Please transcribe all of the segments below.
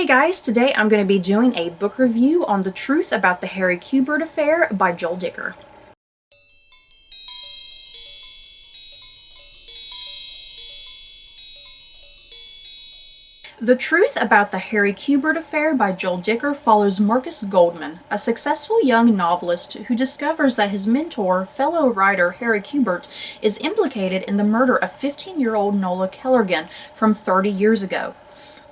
Hey guys, today I'm going to be doing a book review on The Truth About the Harry Quebert Affair by Joel Dicker. The Truth About the Harry Quebert Affair by Joel Dicker follows Marcus Goldman, a successful young novelist who discovers that his mentor, fellow writer Harry Quebert, is implicated in the murder of 15-year-old Nola Kellergan from 30 years ago.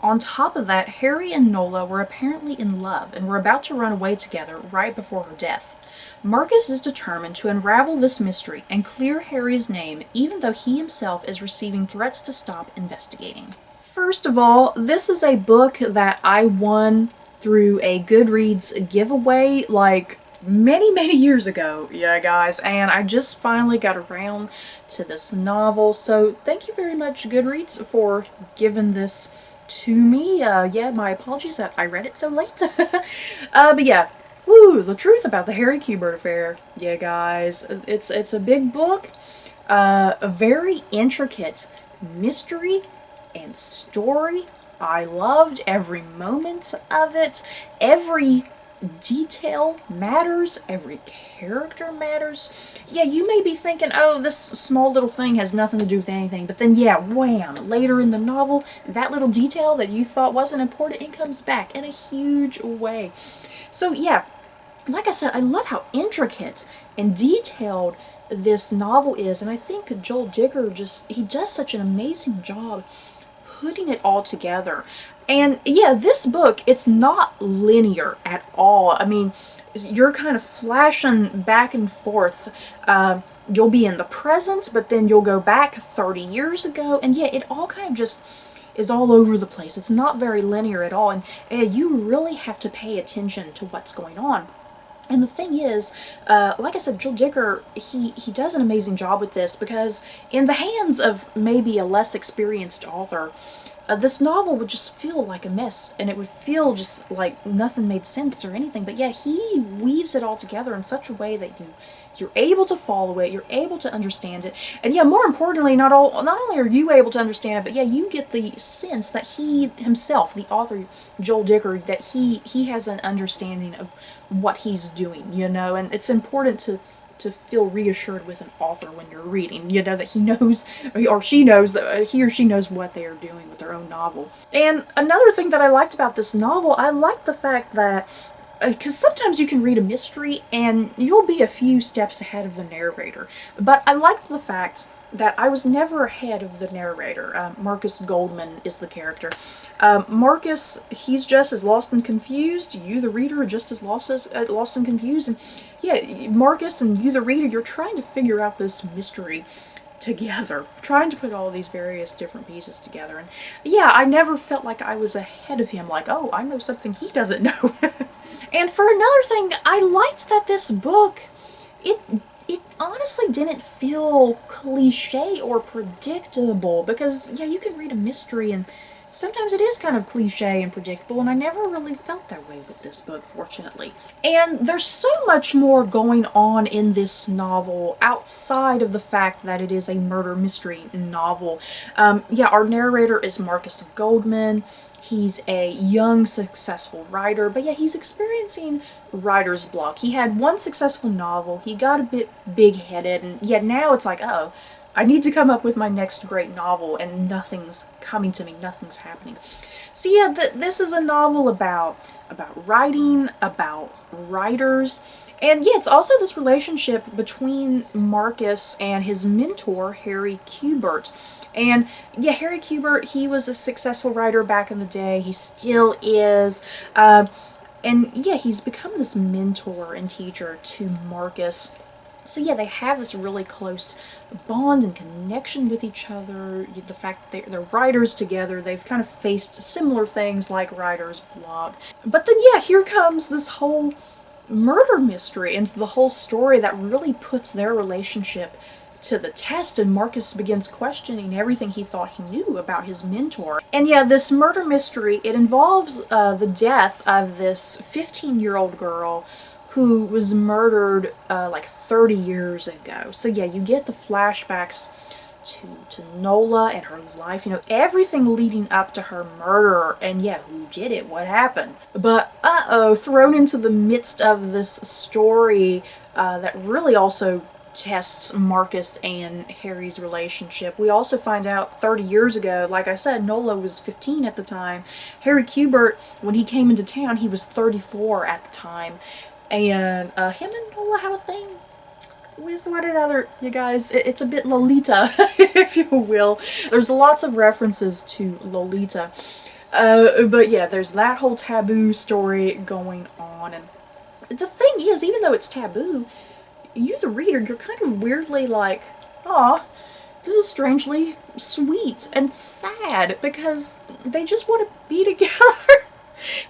On top of that, Harry and Nola were apparently in love and were about to run away together right before her death. Marcus is determined to unravel this mystery and clear Harry's name, even though he himself is receiving threats to stop investigating. First of all, this is a book that I won through a Goodreads giveaway like many years ago, yeah guys, and I just finally got around to this novel, so thank you very much Goodreads for giving this to me. Yeah, my apologies that I read it so late. But yeah, woo, The Truth About the Harry Quebert Affair. Yeah guys, it's a big book, a very intricate mystery and story. I loved every moment of it. Every detail matters. Every character matters. Yeah, you may be thinking, oh, this small little thing has nothing to do with anything, but then yeah, wham, later in the novel, that little detail that you thought wasn't important, it comes back in a huge way. So yeah, like I said, I love how intricate and detailed this novel is, and I think Joel Dicker he does such an amazing job putting it all together. And yeah, this book, it's not linear at all. I mean, you're kind of flashing back and forth. You'll be in the present, but then you'll go back 30 years ago, and yeah, it all kind of just is all over the place. It's not very linear at all, and you really have to pay attention to what's going on. And the thing is, like I said, Joel Dicker, he does an amazing job with this, because in the hands of maybe a less experienced author, this novel would just feel like a mess, and it would feel just like nothing made sense or anything. But yeah, he weaves it all together in such a way that you're able to follow it, you're able to understand it, and yeah, more importantly, not only are you able to understand it, but yeah, you get the sense that he himself, the author Joel Dicker, that he has an understanding of what he's doing, you know, and it's important to feel reassured with an author when you're reading, you know, that he knows, or she knows, that he or she knows what they are doing with their own novel. And another thing that I liked about this novel, I liked the fact that, because sometimes you can read a mystery and you'll be a few steps ahead of the narrator, but I liked the fact that I was never ahead of the narrator. Marcus Goldman is the character. Marcus, he's just as lost and confused. You, the reader, are just as lost and confused. And yeah, Marcus and you, the reader, you're trying to figure out this mystery together, trying to put all these various different pieces together. And yeah, I never felt like I was ahead of him, like, oh, I know something he doesn't know. And for another thing, I liked that this book, it honestly didn't feel cliche or predictable, because yeah, you can read a mystery and sometimes it is kind of cliche and predictable, and I never really felt that way with this book, fortunately. And there's so much more going on in this novel outside of the fact that it is a murder mystery novel. Yeah, our narrator is Marcus Goldman. He's a young, successful writer, but yeah, he's experiencing writer's block. He had one successful novel, he got a bit big-headed, and yet now it's like, oh, I need to come up with my next great novel, and nothing's coming to me, nothing's happening. So yeah, this is a novel about writing, about writers, and yeah, it's also this relationship between Marcus and his mentor, Harry Quebert. And yeah, Harry Quebert, he was a successful writer back in the day, he still is, and yeah, he's become this mentor and teacher to Marcus. So yeah, they have this really close bond and connection with each other. The fact that they're writers together, they've kind of faced similar things like writer's block. But then yeah, here comes this whole murder mystery and the whole story that really puts their relationship to the test, and Marcus begins questioning everything he thought he knew about his mentor. And yeah, this murder mystery, it involves the death of this 15-year-old girl who was murdered like 30 years ago. So yeah, you get the flashbacks to Nola and her life, you know, everything leading up to her murder, and yeah, who did it, what happened. But thrown into the midst of this story that really also tests Marcus and Harry's relationship. We also find out 30 years ago, like I said, Nola was 15 at the time. Harry Quebert, when he came into town, he was 34 at the time. And him and Nola have a thing with one another, you guys. It's a bit Lolita, if you will. There's lots of references to Lolita. But yeah, there's that whole taboo story going on. And the thing is, even though it's taboo, you the reader, you're kind of weirdly like, aw, this is strangely sweet and sad, because they just want to be together.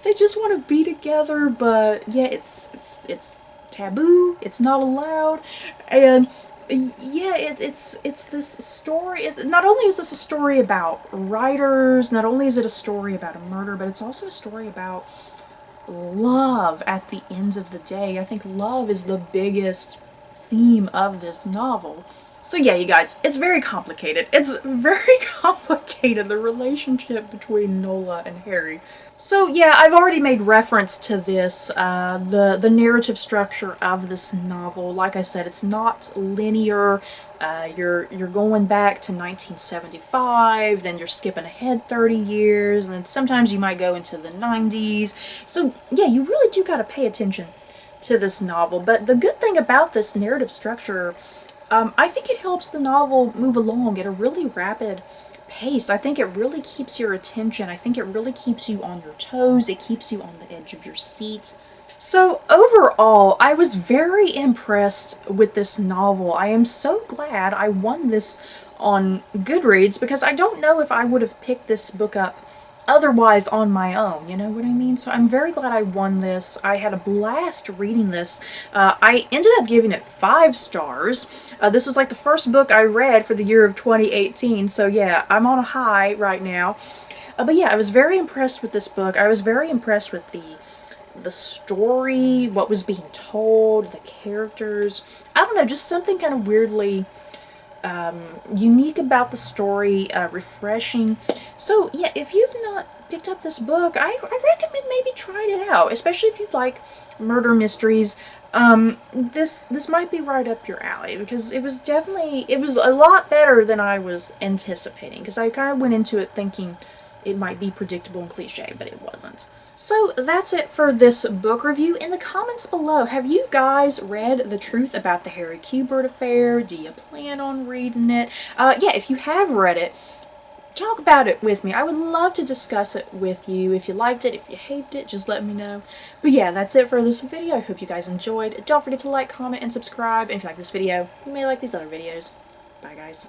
They just want to be together, but yeah, it's taboo, it's not allowed, and yeah, it's this story. Not only is this a story about writers, not only is it a story about a murder, but it's also a story about love at the end of the day. I think love is the biggest theme of this novel. So yeah, you guys, it's very complicated. It's very complicated, the relationship between Nola and Harry. So yeah, I've already made reference to this, the narrative structure of this novel. Like I said, it's not linear. You're going back to 1975, then you're skipping ahead 30 years, and then sometimes you might go into the 90s. So yeah, you really do gotta pay attention to this novel. But the good thing about this narrative structure, I think it helps the novel move along at a really rapid pace. I think it really keeps your attention. I think it really keeps you on your toes. It keeps you on the edge of your seat. So overall, I was very impressed with this novel. I am so glad I won this on Goodreads, because I don't know if I would have picked this book up otherwise on my own, you know what I mean? So I'm very glad I won this. I had a blast reading this. I ended up giving it 5 stars. This was like the first book I read for the year of 2018, so yeah, I'm on a high right now. But yeah, I was very impressed with this book. I was very impressed with the story, what was being told, the characters. I don't know, just something kind of weirdly unique about the story, refreshing. So yeah, if you've not picked up this book, I recommend maybe trying it out, especially if you like murder mysteries. This might be right up your alley, because it was a lot better than I was anticipating, because I kind of went into it thinking it might be predictable and cliche, but it wasn't. So that's it for this book review. In the comments below, have you guys read The Truth About the Harry Quebert Affair? Do you plan on reading it? Yeah, if you have read it, talk about it with me. I would love to discuss it with you. If you liked it, if you hated it, just let me know. But yeah, that's it for this video. I hope you guys enjoyed. Don't forget to like, comment, and subscribe. And if you like this video, you may like these other videos. Bye, guys.